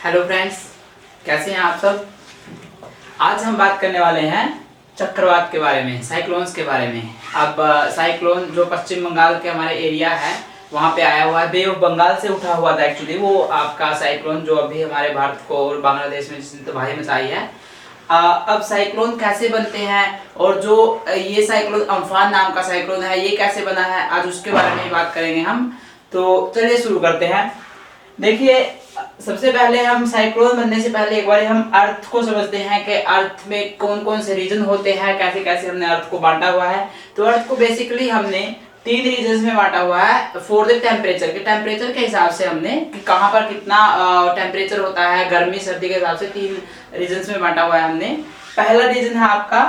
Hello friends, कैसे हैं आप सब। आज हम बात करने वाले हैं चक्रवात के बारे में, साइक्लोन्स के बारे में। अब साइक्लोन जो पश्चिम बंगाल के हमारे एरिया है वहाँ पे आया हुआ है, बे ऑफ बंगाल से उठा हुआ था एक्चुअली वो आपका साइक्लोन, जो अभी हमारे भारत को और बांग्लादेश में जिसने तबाही मचाई है। अब साइक्लोन कैसे बनते हैं और जो ये साइक्लोन अम्फान नाम का साइक्लोन है ये कैसे बना है, आज उसके बारे में बात करेंगे हम। तो चलिए शुरू करते हैं। देखिए, सबसे पहले हम साइक्लोन बनने से पहले एक बार हम अर्थ को समझते हैं कि अर्थ में कौन कौन से रीजन होते हैं, कैसे कैसे हमने अर्थ को बांटा हुआ है। तो अर्थ को बेसिकली हमने 3 रीजन्स में बांटा हुआ है फॉर द टेम्परेचर के हिसाब से हमने कि कहाँ पर कितना टेम्परेचर होता है, गर्मी सर्दी के हिसाब से 3 रीजन्स में बांटा हुआ है हमने। पहला रीजन है आपका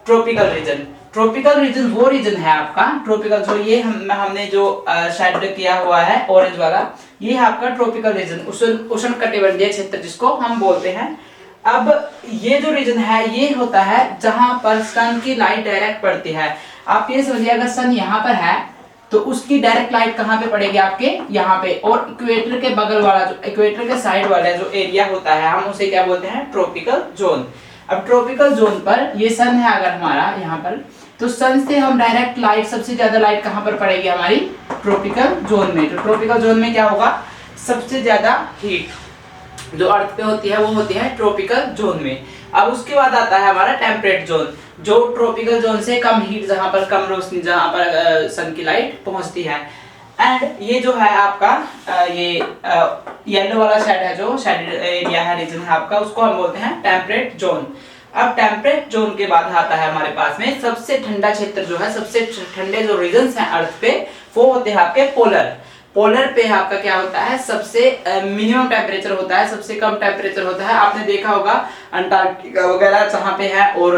ट्रॉपिकल रीजन। ट्रॉपिकल रीजन वो रीजन है आपका ट्रॉपिकल, जो ये हमने जो शेड किया हुआ है ऑरेंज वाला, ये है आपका ट्रॉपिकल रीजन, उष्णकटिबंधीय क्षेत्र जिसको हम बोलते हैं। अब ये जो रीजन है ये होता है जहां पर सन की लाइट डायरेक्ट पड़ती है। आप ये समझिए, अगर सन यहाँ पर है तो उसकी डायरेक्ट लाइट कहाँ पे पड़ेगी, आपके यहाँ पे। और इक्वेटर के बगल वाला, जो इक्वेटर के साइड वाला जो एरिया होता है, हम उसे क्या बोलते हैं, ट्रॉपिकल जोन। अब ट्रॉपिकल जोन पर ये सन है अगर हमारा यहाँ पर, तो सन से हम डायरेक्ट लाइट, सबसे ज्यादा लाइट कहाँ पर पड़ेगी, हमारी ट्रॉपिकल जोन में। तो ट्रॉपिकल जोन में क्या होगा, सबसे ज्यादा हीट जो अर्थ पे होती है वो होती है ट्रॉपिकल जोन में। अब उसके बाद आता है हमारा टेम्परेट जोन, जो ट्रॉपिकल जोन से कम हीट, जहां पर कम रोशनी, जहां पर सन की लाइट पहुंचती है। एंड ये जो है आपका ये येलो वाला शेड है, जो शेड एरिया है, रीजन है आपका, उसको हम बोलते हैं टेम्परेट जोन। अब टेम्परेट जोन के बाद आता है हमारे पास में सबसे ठंडा क्षेत्र, जो है सबसे ठंडे जो रीजन्स हैं अर्थ पे, वो होते हैं आपके पोलर। पोलर पे आपका क्या होता है, सबसे मिनिमम टेम्परेचर होता है, सबसे कम टेम्परेचर होता है। आपने देखा होगा अंटार्कटिका वगैरह जहाँ पे है, और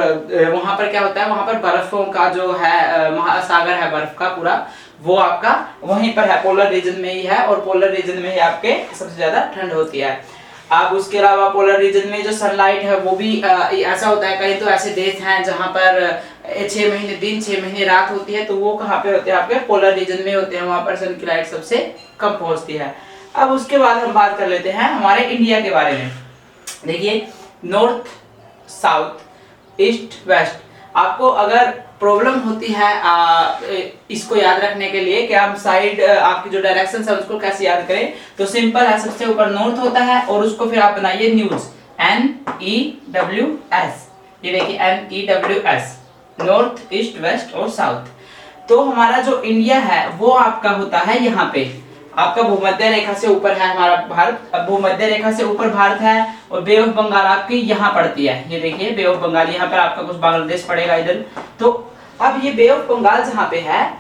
वहां पर क्या होता है, वहां पर बर्फों का जो है महासागर है बर्फ का पूरा, वो आपका वहीं पर है, पोलर रीजन में ही है। और पोलर रीजन में ही आपके सबसे ज्यादा ठंड होती है। अब उसके अलावा पोलर रीजन में जो सनलाइट है वो भी ऐसा होता है, कहीं तो ऐसे देश हैं जहां पर 6 महीने दिन 6 महीने रात होती है, तो वो कहाँ पे होते हैं, आपके पोलर रीजन में होते हैं, वहां पर सन की लाइट सबसे कम पहुंचती है। अब उसके बाद हम बात कर लेते हैं हमारे इंडिया के बारे में। देखिए, नॉर्थ साउथ ईस्ट वेस्ट, आपको अगर प्रॉब्लम होती है इसको याद रखने के लिए कि हम साइड आपकी जो डायरेक्शन है उसको कैसे याद करें, तो सिंपल है, सबसे ऊपर नॉर्थ होता है और उसको फिर आप बनाइए न्यूज, NEWS। ये देखिए NEWS, नॉर्थ ईस्ट वेस्ट और साउथ। तो हमारा जो इंडिया है वो आपका होता है यहाँ पे, आपका भूमध्य रेखा से ऊपर है हमारा भारत। भूमध्य रेखा से ऊपर भारत है और बे ऑफ बंगाल आपकी यहाँ पड़ती है। ये देखिए बे ऑफ बंगाल, यहाँ पर आपका कुछ बांग्लादेश पड़ेगा इधर। तो अब ये बे ऑफ बंगाल जहाँ पे है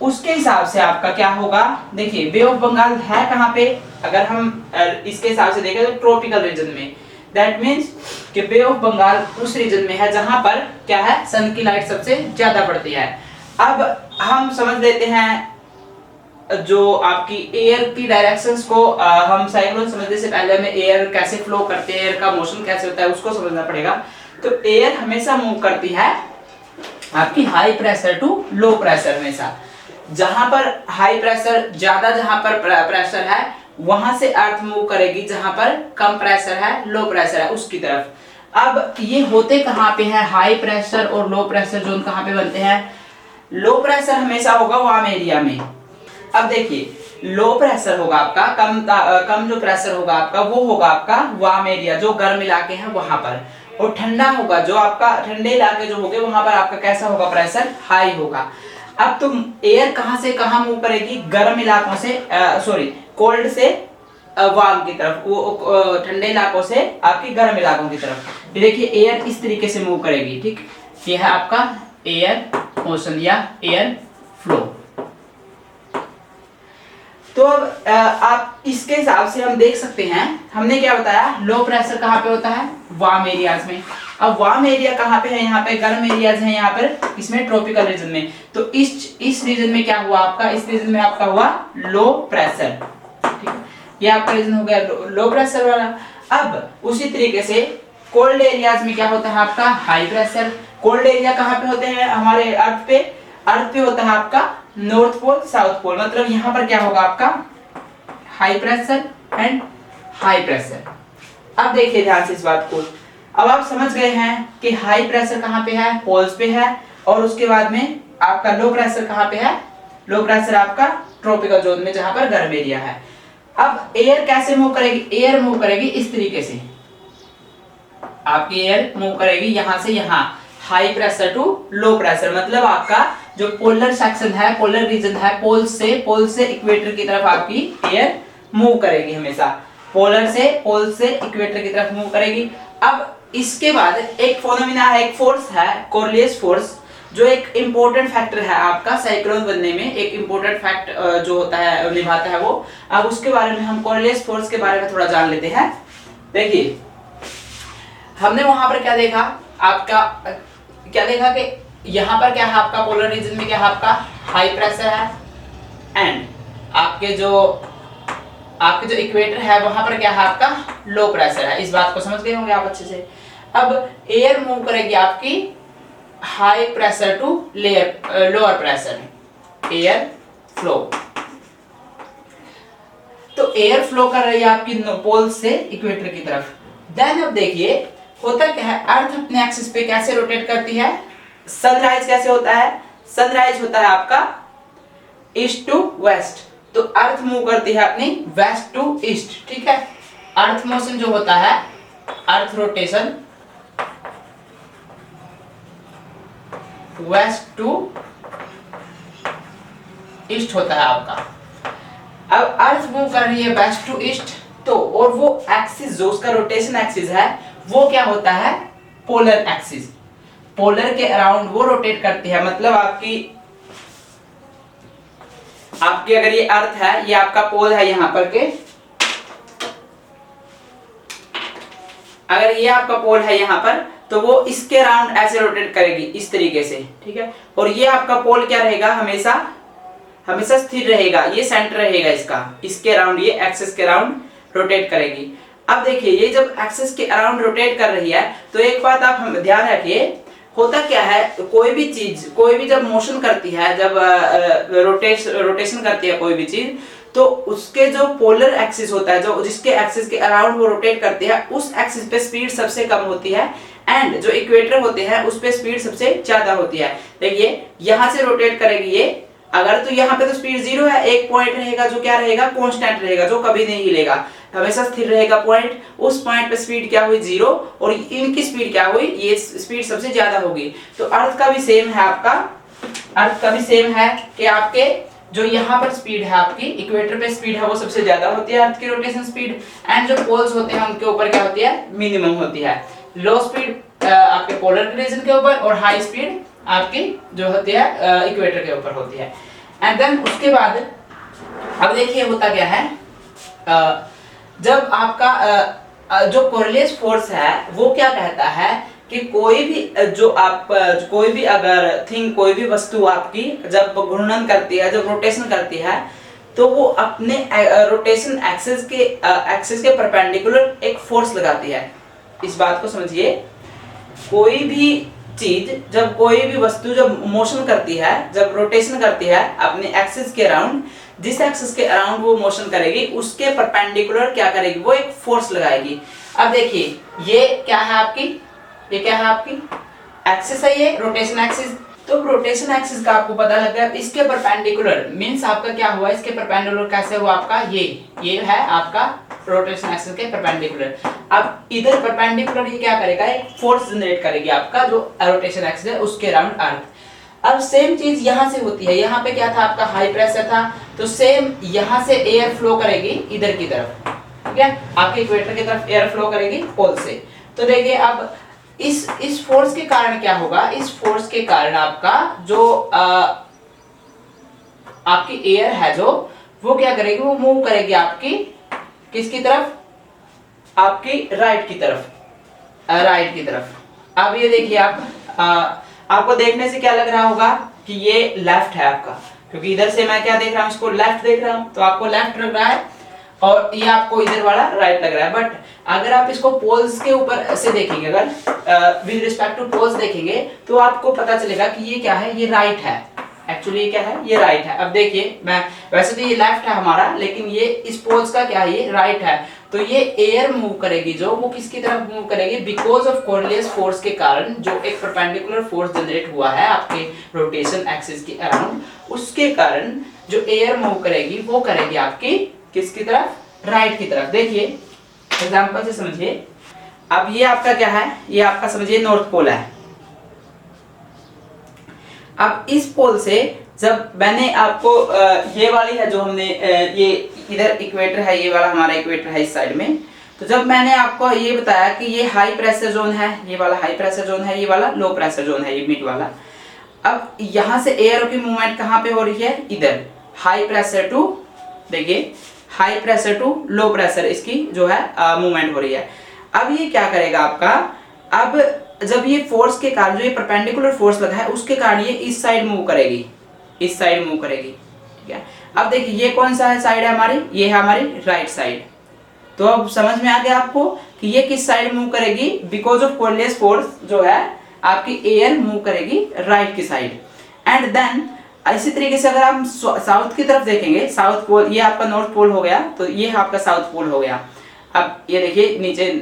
उसके हिसाब से आपका क्या होगा, देखिए बे ऑफ बंगाल है कहाँ पे, अगर हम इसके हिसाब से देखें तो ट्रॉपिकल रीजन में। दैट मीन्स कि बे ऑफ बंगाल उस रीजन में है जहां पर क्या है, सन की लाइट सबसे ज्यादा पड़ती है। अब हम समझ लेते हैं जो आपकी एयर की डायरेक्शंस को, हम साइक्लोन समझने से पहले हमें एयर कैसे फ्लो करते हैं, एयर का मोशन कैसे होता है उसको समझना पड़ेगा। तो एयर हमेशा मूव करती है आपकी high pressure to low pressure, हमेशा जहां पर हाई प्रेशर ज्यादा, जहां पर प्रेशर है वहां से अर्थ मूव करेगी, जहां पर कम प्रेशर है, लो प्रेशर है, उसकी तरफ। अब ये होते कहां पे है, हाई प्रेशर और लो प्रेशर जोन कहां पे बनते हैं, लो प्रेशर हमेशा होगा वार्म एरिया में। अब देखिए, लो प्रेशर होगा आपका, कम जो प्रेशर होगा आपका वो होगा आपका वार्म एरिया, जो गर्म इलाके हैं वहां पर। और ठंडा होगा जो आपका, ठंडे इलाके जो होंगे वहां पर आपका कैसा होगा, प्रेशर हाई होगा। अब तुम एयर कहां से कहां मूव करेगी, गर्म इलाकों से, सॉरी कोल्ड से वार्म की तरफ, वो ठंडे इलाकों से आपकी गर्म इलाकों की तरफ। ये देखिए एयर इस तरीके से मूव करेगी, ठीक। ये है आपका एयर मोशन या एयर फ्लो। तो अब आप इसके हिसाब से हम देख सकते हैं, हमने क्या बताया, लो प्रेशर कहाँ पे होता है, वार्म एरियाज में। अब वार्म एरिया कहाँ पे है, यहाँ पे गर्म एरियाज हैं, यहाँ पर इसमें ट्रॉपिकल रीजन में। तो इस रीजन में क्या हुआ आपका, इस रीजन में आपका हुआ लो प्रेशर, ठीक है, ये आपका रीजन हो गया लो प्रेशर वाला। अब उसी तरीके से कोल्ड एरियाज में क्या होता है आपका, हाई प्रेशर। कोल्ड एरिया कहाँ पे होते हैं हमारे अर्थ पे, अर्थ पे होता है आपका नॉर्थ पोल साउथ पोल, मतलब यहाँ पर क्या होगा आपका high pressure and high pressure. अब देखिए ध्यान से इस बात को। अब आप समझ गए हैं कि हाई प्रेशर कहाँ पे है, पोल्स पे है, और उसके बाद में आपका लो प्रेशर कहाँ पे है, लो प्रेशर आपका ट्रॉपिकल जोन में जहां पर गर्म एरिया है। अब एयर कैसे मूव करेगी, एयर मूव करेगी इस तरीके से, आपकी एयर मूव करेगी यहां से यहां, high pressure to low pressure, मतलब आपका जो पोलर सेक्शन है, पोलर रीजन है, पोल से इक्वेटर की तरफ आपकी एयर मूव करेगी हमेशा, पोल से इक्वेटर की तरफ मूव करेगी। अब इसके बाद एक फोनोमेना है, एक फोर्स है कोरियोलिस फोर्स, जो एक इंपॉर्टेंट फैक्टर है आपका साइक्लोन बनने में, एक इंपॉर्टेंट फैक्ट जो होता है निभाता है वो। अब उसके बारे में हम कोरियोलिस फोर्स के बारे में थोड़ा जान लेते हैं। देखिए हमने वहां पर क्या देखा, आपका क्या देखा कि यहाँ पर क्या है, आपका पोलर रीजन में क्या है, आपका हाई प्रेशर है, एंड आपके जो इक्वेटर है वहां पर क्या है, आपका लो प्रेशर है। इस बात को समझ गए होंगे आप अच्छे से। अब एयर मूव करेगी आपकी high pressure to lower pressure, air flow. तो एयर फ्लो कर रही है आपकी पोल से इक्वेटर की तरफ। देन अब देखिए होता क्या है, अर्थ अपने एक्सिस पे कैसे रोटेट करती है, सनराइज कैसे होता है, सनराइज होता है आपका ईस्ट टू वेस्ट, तो अर्थ मूव करती है अपनी वेस्ट टू ईस्ट, ठीक है। अर्थ मोशन जो होता है, earth rotation west to east होता है आपका। अब अर्थ मूव कर रही है वेस्ट टू ईस्ट, तो और वो एक्सिस जो उसका रोटेशन एक्सिस है वो क्या होता है, पोलर एक्सिस, पोलर के अराउंड वो रोटेट करती है। मतलब आपकी अगर ये अर्थ है, ये आपका पोल है यहां पर के, अगर ये आपका पोल है यहां पर, तो वो इसके अराउंड ऐसे रोटेट करेगी इस तरीके से, ठीक है। और ये आपका पोल क्या रहेगा, हमेशा स्थिर रहेगा, ये सेंटर रहेगा इसका, इसके अराउंड, ये एक्सिस के अराउंड रोटेट करेगी। अब देखिए ये जब एक्सिस के अराउंड रोटेट कर रही है, तो एक बात आप हम ध्यान रखिए, होता क्या है, कोई भी चीज, कोई भी जब मोशन करती है, जब रोटेशन करती है कोई भी चीज, तो उसके जो पोलर एक्सिस होता है, जो जिसके एक्सिस के अराउंड वो रोटेट करती है, उस एक्सिस पे स्पीड सबसे कम होती है, एंड जो इक्वेटर होते हैं उस पे स्पीड सबसे ज्यादा होती है। देखिए यहां से रोटेट करेगी ये, अगर तो यहाँ पे तो स्पीड 0 है, एक पॉइंट रहेगा जो क्या रहेगा, कांस्टेंट रहेगा, जो कभी नहीं हिलेगा, हमेशा स्थिर रहेगा पॉइंट, उस पॉइंट पे स्पीड क्या हुई 0, और इनकी स्पीड क्या हुई, ये स्पीड सबसे ज्यादा होगी। तो अर्थ का भी सेम है, आपका अर्थ का भी सेम है कि आपके जो यहाँ पर स्पीड है, आपकी इक्वेटर पे स्पीड है वो सबसे ज्यादा होती है, अर्थ की रोटेशन स्पीड, एंड जो पोल्स होते हैं उनके ऊपर क्या होती है, मिनिमम होती है। लो स्पीड आपके पोलर रीजन के ऊपर, और हाई स्पीड आपकी जो होती है इक्वेटर के ऊपर होती है। एंड देन उसके बाद अब देखिए होता क्या है, जब आपका जो कोरियोलिस फोर्स है वो क्या कहता है कि कोई भी अगर थिंग, कोई भी वस्तु आपकी जब घूर्णन करती है, जब रोटेशन करती है, तो वो अपने रोटेशन एक्सिस के परपेंडिकुलर एक फोर्स लगाती है। इस बात को समझिए, कोई भी चीज, जब कोई भी वस्तु जब मोशन करती है, जब रोटेशन करती है अपने एक्सिस के अराउंड, जिस एक्सिस के अराउंड वो मोशन करेगी उसके परपेंडिकुलर क्या करेगी, वो एक फोर्स लगाएगी। अब देखिए ये क्या है आपकी, ये क्या है आपकी एक्सिस है, ये रोटेशन एक्सिस। तो रोटेशन एक्सिस का आपको पता लग गया, इसके परपेंडिकुलर मींस आपका क्या हुआ, इसके परपेंडिकुलर कैसे हुआ आपका, ये है आपका रोटेशन एक्सिस के परपेंडिकुलर। अब इधर परपेंडिकुलर ये क्या करेगा, एक फोर्स जनरेट करेगी आपका जो रोटेशन एक्सिस है उसके अराउंड अर्थ। अब सेम चीज यहाँ से होती है, यहाँ पे क्या था आपका हाई प्रेशर था, तो सेम यहाँ से एयर फ्लो करेगी इधर की तरफ, ठीक है, आपके इक्वेटर की तरफ एयर फ्लो करेगी पोल से। तो देखिए अब इस फोर्स के कारण क्या होगा, इस फोर्स के कारण आपका जो आपकी एयर है जो वो क्या करेगी, वो मूव करेगी आपकी किसकी तरफ, आपकी राइट की तरफ। अब ये देखिए आपको देखने से क्या लग रहा होगा कि ये लेफ्ट है आपका, क्योंकि इधर से मैं क्या देख रहा हूँ, इसको लेफ्ट देख रहा हूँ, तो आपको लेफ्ट लग रहा है, और ये आपको इधर वाला राइट लग रहा है। बट अगर आप इसको पोल्स के ऊपर से देखेंगे, अगर विद रिस्पेक्ट टू पोल्स देखेंगे, तो आपको पता चलेगा कि ये क्या है, ये राइट है, एक्चुअली ये क्या है, ये राइट है। अब देखिए मैं वैसे तो ये लेफ्ट है हमारा, लेकिन ये इस पोल्स का क्या है, ये राइट है। तो ये एयर मूव करेगी जो वो किसकी तरफ मूव करेगी, बिकॉज ऑफ कोऑर्डिनेट फोर्स के कारण जो एक परपेंडिकुलर फोर्स जनरेट हुआ है आपके रोटेशन एक्सिस के अराउंड, उसके कारण जो एयर मूव करेगी वो करेगी आपकी किसकी तरफ, राइट की तरफ। देखिए एग्जांपल से समझिए, अब ये आपका क्या है, ये आपका समझिए नॉर्थ पोल है। अब इस पोल से जब मैंने आपको ये वाली है जो हमने ये इधर इक्वेटर है, ये वाला हमारा इक्वेटर है इस साइड में, तो जब मैंने आपको ये बताया कि ये हाई प्रेशर जोन है, ये वाला हाई प्रेशर जोन है, ये वाला लो प्रेशर जोन है, ये मिड वाला। अब यहाँ से एयर की मूवमेंट कहाँ पे हो रही है, इधर हाई प्रेशर टू, देखिए high pressure to low pressure इसकी जो है मूवमेंट हो रही है। अब ये क्या करेगा आपका, अब जब ये फोर्स के कारण जो ये परपेंडिकुलर फोर्स लगा है उसके कारण ये इस साइड मूव करेगी, इस साइड मूव करेगी, ठीक है। अब देखिए ये कौन सा है साइड है हमारी, ये है हमारी राइट साइड। तो अब समझ में आ गया आपको कि ये किस साइड मूव करेगी, बिकॉज ऑफ कोऑर्डिनेट फोर्स जो है आपकी एयर मूव करेगी राइट की साइड। एंड देन इसी तरीके से अगर हम साउथ की तरफ देखेंगे, साउथ पोल ये आपका नॉर्थ पोल हो गया, तो ये आपका साउथ पोल हो गया। अब ये देखिए नीचे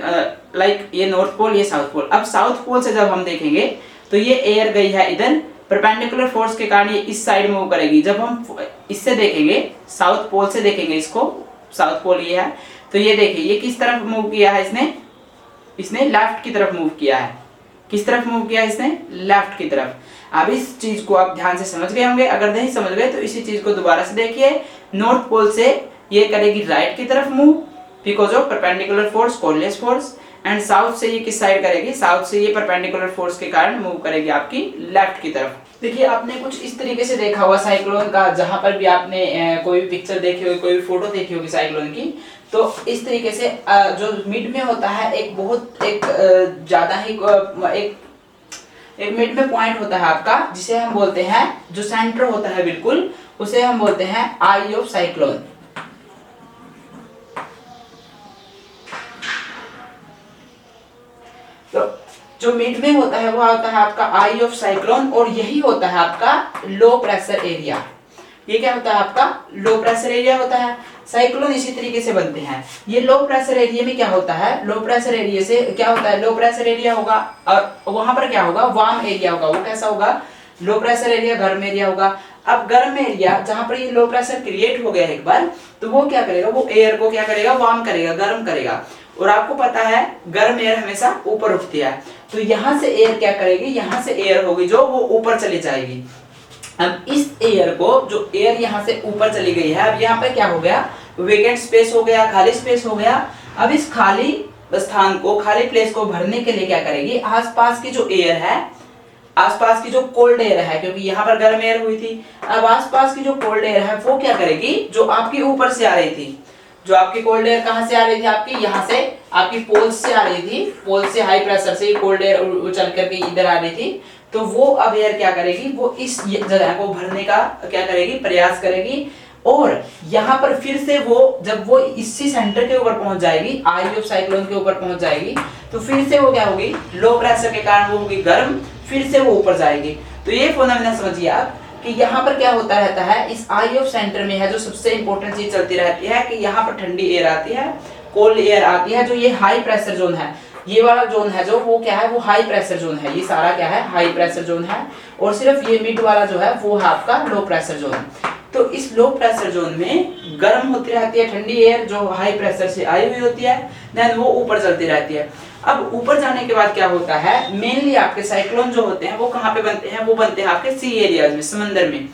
लाइक ये नॉर्थ पोल, ये साउथ पोल। अब साउथ पोल से जब हम देखेंगे तो ये एयर गई है इधर, परपेंडिकुलर फोर्स के कारण ये इस साइड मूव करेगी। जब हम इससे देखेंगे, साउथ पोल से देखेंगे इसको, साउथ पोल ये है, तो ये देखिए ये किस तरफ मूव किया है इसने लेफ्ट की तरफ मूव किया है। किस तरफ मूव किया है इसने, लेफ्ट की तरफ। अब इस चीज को आप ध्यान से समझ गए होंगे, अगर नहीं समझ गए तो इसी चीज को दोबारा से देखिए। नॉर्थ पोल से ये करेगी राइट की तरफ move because of perpendicular force, coordinate force. And south से ये किस साइड करेगी, साउथ से ये परपेंडिकुलर फोर्स के कारण मूव करेगी आपकी लेफ्ट की तरफ। देखिए आपने कुछ इस तरीके से देखा हुआ साइक्लोन का, जहां पर भी आपने कोई भी पिक्चर देखी होगी, कोई भी फोटो देखी होगी साइक्लोन की, तो इस तरीके से जो मिड में होता है एक बहुत एक ज्यादा ही एक मिड में पॉइंट होता है आपका, जिसे हम बोलते हैं, जो सेंटर होता है बिल्कुल, उसे हम बोलते हैं आई ऑफ साइक्लोन। तो जो मिड में होता है वो होता है आपका आई ऑफ साइक्लोन, और यही होता है आपका लो प्रेशर एरिया। ये क्या होता है आपका, लो प्रेशर एरिया होता है। साइक्लोन इसी तरीके से बनते हैं। ये लो प्रेशर एरिया में क्या होता है, लो प्रेशर एरिया से क्या होता है, लो प्रेशर एरिया होगा और वहां पर क्या होगा, वार्म एरिया होगा। वो कैसा होगा, लो प्रेशर एरिया गर्म एरिया होगा। अब गर्म एरिया जहां पर ये लो प्रेशर क्रिएट हो गया एक बार, तो वो क्या करेगा, वो एयर को क्या करेगा, वार्म करेगा, गर्म करेगा। और आपको पता है गर्म एयर हमेशा ऊपर उठती है, तो यहाँ से एयर क्या करेगी, यहाँ से एयर होगी जो वो ऊपर चली जाएगी। अब इस एयर को, जो एयर यहाँ से ऊपर चली गई है, अब यहाँ पे क्या हो गया, वेकेंट स्पेस हो गया, खाली स्पेस हो गया। अब इस खाली स्थान को, खाली प्लेस को भरने के लिए क्या करेगी, आसपास की जो एयर है, आसपास की जो कोल्ड एयर है, क्योंकि यहाँ पर गर्म एयर हुई थी, अब आसपास की जो कोल्ड एयर है वो क्या करेगी, जो आपकी ऊपर से आ रही थी, जो आपकी कोल्ड एयर कहाँ से आ रही थी, आपकी यहाँ से, आपकी पोल से आ रही थी, पोल से हाई प्रेशर से कोल्ड एयर उछल करके इधर आ रही थी, तो वो अब एयर क्या करेगी, वो इस जगह को भरने का क्या करेगी, प्रयास करेगी। और यहाँ पर फिर से वो, जब वो इसी सेंटर के ऊपर पहुंच जाएगी, आई ऑफ साइक्लोन के ऊपर पहुंच जाएगी, तो फिर से वो क्या होगी, लो प्रेशर के कारण वो होगी गर्म, फिर से वो ऊपर जाएगी। तो ये फोनामिना समझिए आप कि यहाँ पर क्या होता रहता है, इस आई ऑफ सेंटर में है जो सबसे इंपॉर्टेंट चीज चलती रहती है कि यहाँ पर ठंडी एयर आती है, कोल्ड एयर आती है। जो ये हाई प्रेशर जोन है, ये वाला जोन है जो, वो क्या है, वो हाई प्रेशर जोन है। ये सारा क्या है, हाई प्रेशर जोन है। और सिर्फ ये मिड वाला जो है वो है आपका लो प्रेशर जोन। तो इस लो प्रेशर जोन में गर्म होती रहती है ठंडी एयर जो हाई प्रेशर से आई हुई होती है, देन वो ऊपर चलती रहती है। अब ऊपर जाने के बाद क्या होता है, मेनली आपके साइक्लोन जो होते हैं वो कहाँ पे बनते हैं, वो बनते हैं आपके सी एरियाज में, समंदर में।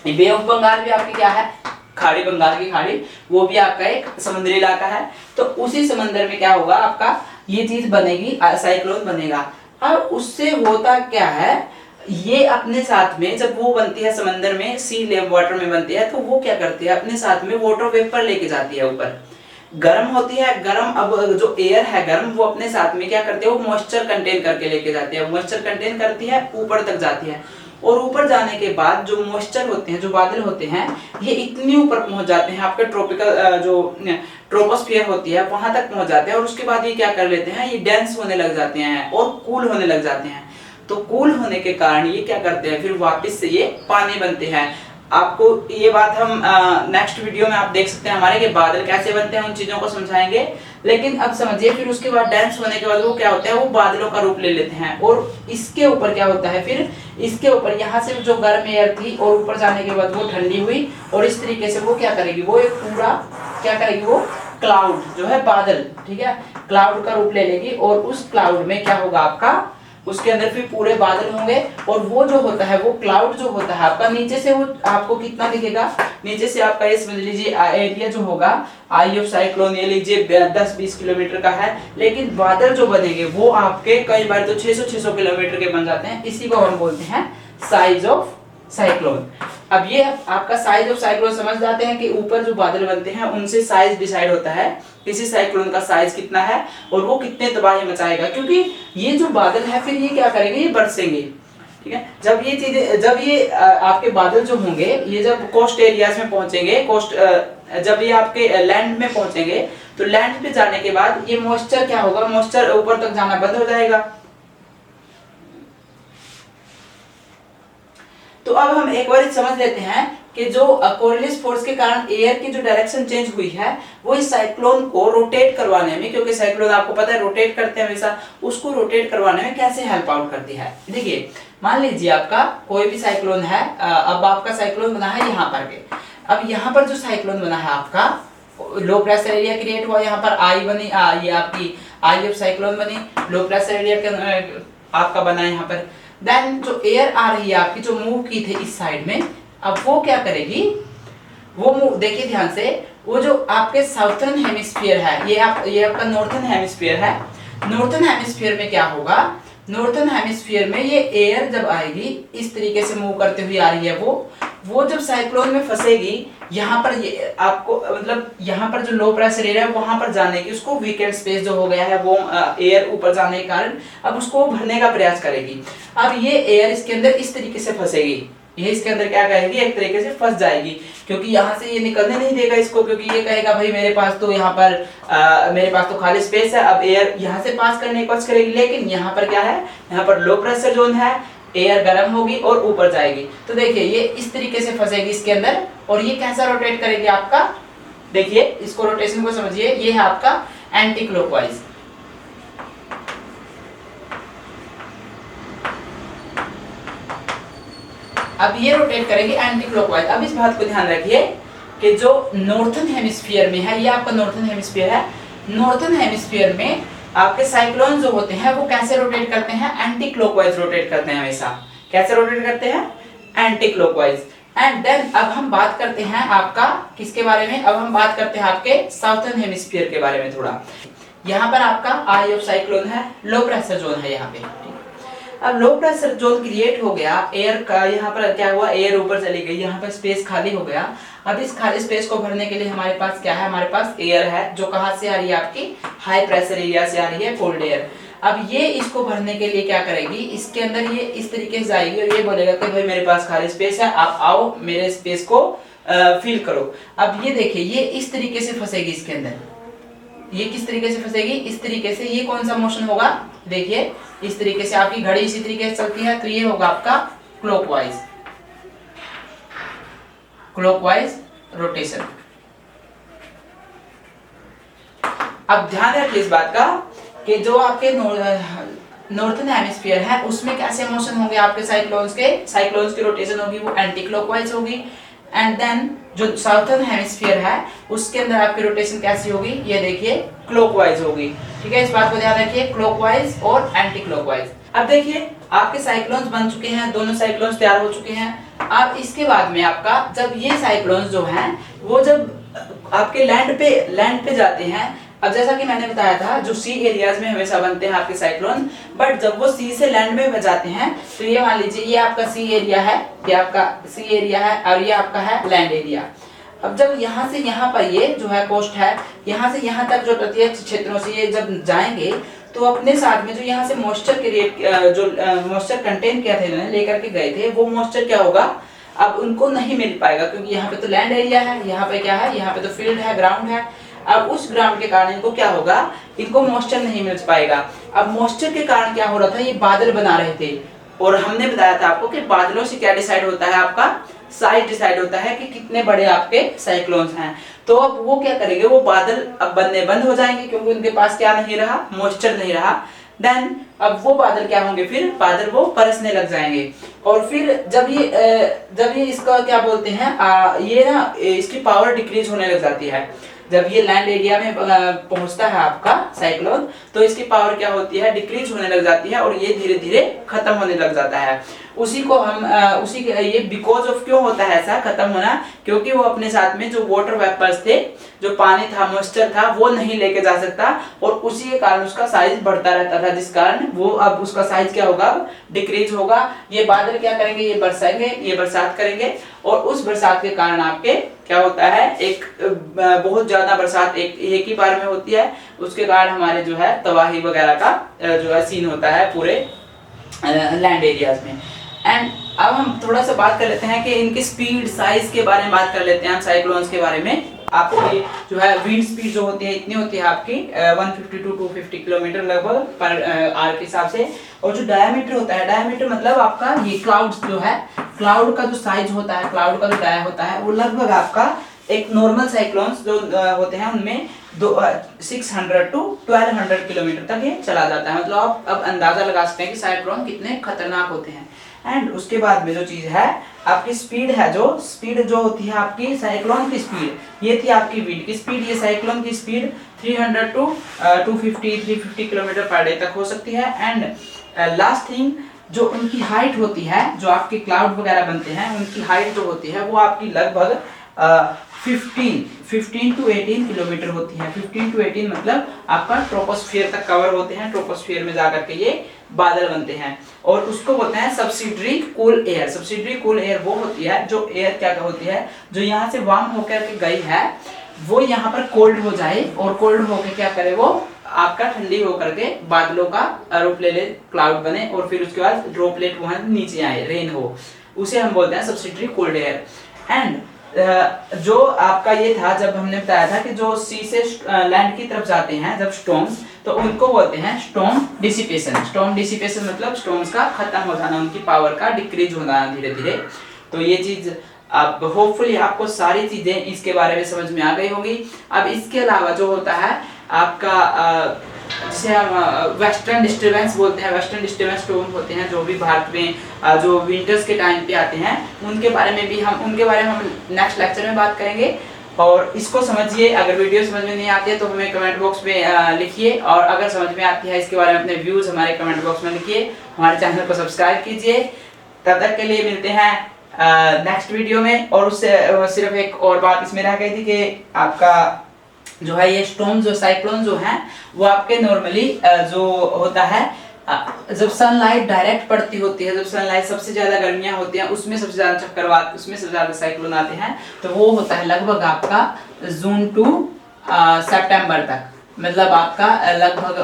बे ऑफ बंगाल भी आपकी क्या है, खाड़ी, बंगाल की खाड़ी, वो भी आपका एक समुद्री इलाका है। तो उसी समंदर में क्या होगा आपका, ये चीज बनेगी, साइक्लोन बनेगा। अब उससे होता क्या है, ये अपने साथ में जब वो बनती है समंदर में, सी लेवल वाटर में बनती है, तो वो क्या करती है, अपने साथ में वाटर वेपर लेके जाती है ऊपर। गर्म होती है, गर्म, अब जो एयर है गर्म, वो अपने साथ में क्या करती है, वो मॉइस्चर कंटेन करके लेके जाती है, मॉइस्चर कंटेन करती है, ऊपर तक जाती है। और ऊपर जाने के बाद जो मॉइस्चर होते हैं, जो बादल होते हैं, ये इतनी ऊपर पहुंच जाते हैं, आपके ट्रॉपिकल जो ट्रोपोस्फियर होती है वहां तक पहुंच जाते हैं। और उसके बाद ये क्या कर लेते हैं, ये डेंस होने लग जाते हैं और कूल होने लग जाते हैं। तो कूल होने के कारण ये क्या करते हैं, फिर वापस से ये पानी बनते हैं। आपको ये बात हम नेक्स्ट वीडियो में आप देख सकते हैं हमारे, कि बादल कैसे बनते हैं, उन चीजों को समझाएंगे। लेकिन अब समझिए फिर उसके बाद डेंस होने के बाद वो क्या होता है, वो बादलों का रूप ले लेते हैं। और इसके ऊपर क्या होता है, फिर इसके ऊपर यहाँ से जो गर्म एयर थी और ऊपर जाने के बाद वो ठंडी हुई, और इस तरीके से वो क्या करेगी, वो एक पूरा क्या करेगी, वो क्लाउड जो है बादल, ठीक है, क्लाउड का रूप ले लेगी। और उस क्लाउड में क्या होगा आपका, उसके अंदर फिर पूरे बादल होंगे। और वो जो होता है, वो क्लाउड जो होता है आपका, नीचे से वो आपको कितना दिखेगा, नीचे से आपका ये समझ लीजिए एरिया जो होगा आई ऑफ साइक्लोन, ये लीजिए 10-20 किलोमीटर का है। लेकिन बादल जो बनेंगे वो आपके कई बार तो 600 किलोमीटर के बन जाते हैं। इसी को हम बोलते हैं साइज ऑफ साइक्लोन। अब ये आपका साइज ऑफ साइक्लोन समझ जाते हैं कि ऊपर जो बादल बनते हैं उनसे साइज डिसाइड होता है, किसी साइक्लोन का साइज कितना है और वो कितने तबाही मचाएगा। क्योंकि ये जो बादल है फिर ये क्या करेंगे, ये बरसेंगे, ठीक है। जब ये चीजें, जब ये आपके बादल जो होंगे, ये जब कोस्ट एरियाज में पहुंचेंगे, जब ये आपके लैंड में पहुंचेंगे, तो लैंड पे जाने के बाद ये मॉइस्चर क्या होगा, मॉइस्चर ऊपर तक जाना बंद हो जाएगा। तो अब हम एक बार समझ लेते हैं कि जो कोरियोलिस फोर्स के कारण एयर की जो डायरेक्शन चेंज हुई है, वो इस साइक्लोन को रोटेट करवाने में, क्योंकि साइक्लोन आपको पता है रोटेट करते हैं हमेशा, उसको रोटेट करवाने में कैसे हेल्प आउट करती है। देखिए मान लीजिए आपका कोई भी साइक्लोन है, अब आपका साइक्लोन बना है यहाँ पर के, अब यहाँ पर जो साइक्लोन बना है आपका, लो प्रेशर एरिया क्रिएट हुआ, यहाँ पर आई बनी, ये आपकी आई ऑफ साइक्लोन बनी, लो प्रेशर एरिया आपका बना यहाँ पर। देन जो एयर आ रही है आपकी, जो मूव की थी इस साइड में, अब वो क्या करेगी, वो मूव, देखिए ध्यान से, वो जो आपके साउथर्न हेमिस्फीयर है, ये आपका नॉर्थर्न हेमिस्फीयर है। नॉर्थर्न हेमिस्फीयर में क्या होगा, नॉर्थर्न हेमिस्फीयर में ये एयर जब आएगी इस तरीके से मूव करते हुए आ रही है, वो जब साइक्लोन में फंसेगी, यहाँ पर ये आपको मतलब यहाँ पर जो लो प्रेशर एरिया है वहां पर जाने की, उसको वीकेंड स्पेस जो हो गया है वो एयर ऊपर जाने के कारण अब उसको भरने का प्रयास करेगी। अब ये एयर इसके अंदर इस तरीके से फंसेगी, ये इसके अंदर क्या करेगी, एक तरीके से फंस जाएगी, क्योंकि यहाँ से ये निकलने नहीं देगा इसको, क्योंकि ये कहेगा भाई मेरे पास तो यहाँ पर मेरे पास तो खाली स्पेस है। अब एयर यहाँ से पास करने की कोशिश करेगी, लेकिन यहाँ पर क्या है, यहाँ पर लो प्रेशर जोन है, एयर गर्म होगी और ऊपर जाएगी। तो देखिए ये इस तरीके से फंसेगी इसके अंदर, और ये कैसा रोटेट करेगी आपका, देखिए इसको रोटेशन को समझिए, ये है आपका एंटी क्लॉकवाइज। अब ये रोटेट करेगी एंटी क्लॉकवाइज। अब इस बात को ध्यान रखिए कि जो नॉर्थर्न हेमिस्फीयर में है, ये आपका नॉर्थर्न हेमिस्फीयर है, नॉर्थर्न हेमिस्फीयर में आपके साइक्लोन जो होते हैं वो कैसे रोटेट करते हैं, एंटी क्लॉकवाइज रोटेट करते हैं हमेशा। कैसे रोटेट करते हैं, एंटी क्लॉकवाइज। एंड देन अब हम बात करते हैं आपका किसके बारे में, अब हम बात करते हैं आपके साउथर्न हेमिस्फीयर के बारे में थोड़ा। यहाँ पर आपका आई ऑफ साइक्लोन है, लो प्रेशर जोन है यहाँ पे। अब लो प्रेशर जोन क्रिएट हो गया, एयर का यहाँ पर क्या हुआ, एयर ऊपर चली गई, यहाँ पर स्पेस खाली हो गया। अब इस खाली स्पेस को भरने के लिए हमारे पास क्या है, हमारे पास एयर है, जो कहाँ से आ रही है, आपकी हाई प्रेशर एरिया से आ रही है, कोल्ड एयर। अब ये इसको भरने के लिए क्या करेगी, इसके अंदर ये इस तरीके से जाएगी और ये बोलेगा कि भाई मेरे पास खाली स्पेस है, आप आओ मेरे स्पेस को फिल करो। अब ये देखिए ये इस तरीके से फंसेगी इसके अंदर, ये किस तरीके से फंसेगी, इस तरीके से। ये कौन सा मोशन होगा, देखिए इस तरीके से, आपकी घड़ी इसी तरीके से चलती है, तो ये होगा आपका क्लॉकवाइज, क्लॉकवाइज रोटेशन। अब ध्यान रखिए इस बात का कि जो आपके नॉर्थर्न हेमिस्फीयर है उसमें कैसे मोशन होंगे आपके साइक्लोन्स की रोटेशन होगी वो एंटी क्लॉकवाइज होगी। एंड देन जो साउथर्न हेमिस्फीयर है उसके अंदर आपकी रोटेशन कैसी होगी, ये देखिए क्लॉकवाइज होगी। ठीक है, इस बात को ध्यान रखिए, क्लॉकवाइज और एंटी क्लॉकवाइज। अब देखिए आपके साइक्लोन्स बन चुके हैं, दोनों साइक्लोन्स तैयार हो चुके हैं। अब इसके बाद में आपका जब ये साइक्लोन्स जो हैं वो जब आपके लैंड पे जाते हैं, अब जैसा कि मैंने बताया था जो सी एरियाज में हमेशा बनते हैं आपके साइक्लोन, बट जब वो सी से लैंड में जाते हैं तो ये मान लीजिए ये आपका सी एरिया है, ये आपका सी एरिया है और ये आपका है लैंड एरिया। अब जब यहाँ से यहाँ पर ये जो है कोस्ट है, यहाँ से यहाँ तक जो प्रत्यक्ष क्षेत्रों से ये जब जाएंगे तो अपने साथ में जो यहाँ से मॉइस्चर जो मॉइस्चर कंटेन किया था इन्होंने लेकर के गए थे, वो मॉइस्चर क्या होगा, अब उनको नहीं मिल पाएगा, क्योंकि यहाँ पे तो लैंड एरिया है, यहाँ पे क्या है, यहाँ पे तो फील्ड है, ग्राउंड है। अब उस ग्राउंड के कारण इनको क्या होगा, इनको मॉइस्चर नहीं मिल पाएगा। अब मॉइस्चर के कारण क्या हो रहा था, ये बादल बना रहे थे, और हमने बताया था आपको कि बादलों से क्या डिसाइड होता है, आपका साइज डिसाइड होता है कि कितने बड़े आपके साइक्लोन्स हैं। तो अब वो क्या करेंगे, वो बादल अब बनने बंद हो जाएंगे क्योंकि उनके पास क्या नहीं रहा, मॉइस्चर नहीं रहा। देन अब वो बादल क्या होंगे, फिर बादल वो बरसने लग जाएंगे। और फिर जब ये इसका क्या बोलते हैं ये ना इसकी पावर डिक्रीज होने लग जाती है। जब ये लैंड एरिया में पहुंचता है आपका साइक्लोन, तो इसकी पावर क्या होती है, डिक्रीज होने लग जाती है और ये धीरे धीरे खत्म होने लग जाता है। उसी को हम ये बिकॉज ऑफ क्यों होता है ऐसा खत्म होना, क्योंकि वो अपने साथ में जो वाटर वेपर्स थे, जो पानी था, मॉइस्चर था, वो नहीं लेके जा सकता और उसी के कारण उसका साइज बढ़ता रहता था, जिस कारण वो अब उसका साइज क्या होगा, डिक्रीज होगा। ये बादल क्या करेंगे, ये बरसाएंगे, ये बरसात करेंगे और उस बरसात के कारण आपके क्या होता है, एक बहुत ज्यादा बरसात एक ही बार में होती है। उसके कारण हमारे जो है तबाही वगैरह का जो है सीन होता है पूरे लैंड एरियाज में। एंड अब हम थोड़ा सा बात कर लेते हैं कि इनकी स्पीड साइज के बारे में बात कर लेते हैं हम साइक्लोन्स के बारे में। आपकी जो है विंड स्पीड जो होती है इतनी होती है आपकी 150 to 250 किलोमीटर लगभग पर आवर के हिसाब से। और जो डायमीटर होता है, डायमीटर मतलब आपका ये क्लाउड जो है, क्लाउड का जो साइज होता है, क्लाउड का जो डाया होता है, वो लगभग आपका एक नॉर्मल साइक्लोन्स जो होते हैं उनमें 600 to 1200 किलोमीटर तक ये चला जाता है। मतलब आप अब अंदाजा लगा सकते हैं कि साइक्लोन कितने खतरनाक होते हैं। एंड उसके बाद में जो चीज है आपकी स्पीड है, जो स्पीड जो होती है आपकी साइक्लोन की स्पीड, ये थी आपकी विंड की स्पीड, ये साइक्लोन की speed 300 to 350 kilometre per day तक हो सकती है। एंड लास्ट थिंग, जो उनकी हाइट होती है, जो आपके क्लाउड वगैरह बनते हैं, उनकी हाइट जो होती है वो आपकी लगभग 15 to 18 किलोमीटर होती है। 15 to 18 मतलब आपका ट्रोपोस्फियर तक कवर होते हैं, ट्रोपोस्फियर में जाकर के ये बादल बनते हैं और उसको बोलते हैं subsidiary cool air. Subsidiary cool air वो होती है जो एयर क्या होती है, जो यहाँ से वार्म होकर के गई है, वो यहाँ पर कोल्ड हो जाए और कोल्ड होकर क्या करे, वो आपका ठंडी होकर के बादलों का एरोप्लेन क्लाउड बने और फिर उसके बाद ड्रॉपलेट वहां नीचे आए, रेन हो, उसे हम बोलते हैं सब्सिडरी कोल्ड एयर। एंड जो आपका ये था, जब हमने बताया था कि जो सी से लैंड की तरफ जाते हैं जब स्टॉर्म्स, तो उनको बोलते हैं स्टॉर्म डिसिपेशन। स्टॉर्म डिसिपेशन मतलब स्टॉर्म्स का खत्म हो जाना, उनकी पावर का डिक्रीज होना धीरे धीरे। तो ये चीज अब होपफुली आपको सारी चीजें इसके बारे में समझ में आ गई होंगी। अब इसके अलावा जो होता है आपका जिसे हम वेस्टर्न डिस्टर्बेंस बोलते हैं, वेस्टर्न डिस्टर्बेंस स्टॉर्म होते हैं जो भी भारत में जो विंटर्स के टाइम पे आते हैं, उनके बारे में हम नेक्स्ट लेक्चर में बात करेंगे। और इसको समझिए, अगर वीडियो समझ में नहीं आती है तो हमें कमेंट बॉक्स में लिखिए, और अगर समझ में आती है इसके बारे में अपने व्यूज हमारे कमेंट बॉक्स में लिखिए। हमारे चैनल को सब्सक्राइब कीजिए। तब तक के लिए मिलते हैं नेक्स्ट वीडियो में। और उससे सिर्फ एक और बात इसमें रह गई थी कि आपका जो है ये स्टॉर्म जो साइक्लोन जो है वो आपके नॉर्मली जो होता है जब सनलाइट डायरेक्ट पड़ती होती है, जब सनलाइट सबसे ज्यादा गर्मियां होती हैं, उसमें सबसे ज्यादा चक्रवात, उसमें सबसे ज्यादा साइक्लोन आते हैं। तो वो होता है लगभग आपका जून टू सितंबर तक, मतलब आपका लगभग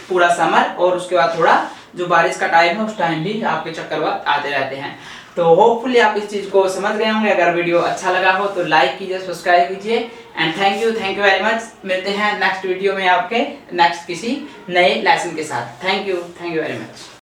पूरा समर, और उसके बाद थोड़ा जो बारिश का टाइम है उस टाइम भी आपके चक्रवात आते रहते हैं। तो होपफुली आप इस चीज को समझ गए होंगे। अगर वीडियो अच्छा लगा हो तो लाइक कीजिए, सब्सक्राइब कीजिए। And thank you very much. मिलते हैं नेक्स्ट वीडियो में आपके नेक्स्ट किसी नए लेसन के साथ। Thank you very much.